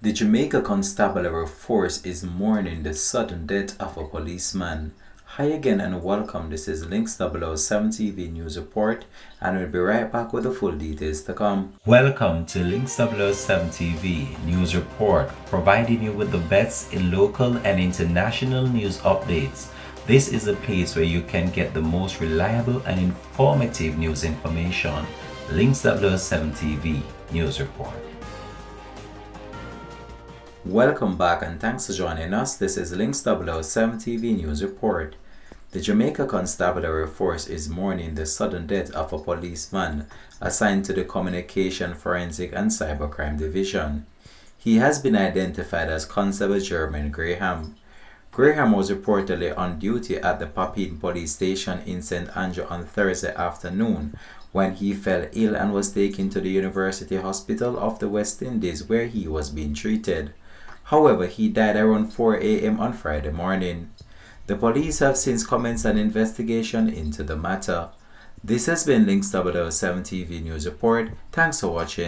The Jamaica Constabulary Force is mourning the sudden death of a policeman. Hi again and welcome. This is Links 007 TV News Report, and we'll be right back with the full details to come. Welcome to Links 007 TV News Report, providing you with the best in local and international news updates. This is a place where you can get the most reliable and informative news information. Links 007 TV News Report. Welcome back and thanks for joining us. This is Links 007 TV News Report. The Jamaica Constabulary Force is mourning the sudden death of a policeman assigned to the Communication, Forensic and Cybercrime Division. He has been identified as Constable Jermaine Graham. Graham was reportedly on duty at the Papine Police Station in St. Andrew on Thursday afternoon when he fell ill and was taken to the University Hospital of the West Indies where he was being treated. However, he died around 4 a.m. on Friday morning. The police have since commenced an investigation into the matter. This has been Links 007 TV News Report. Thanks for watching.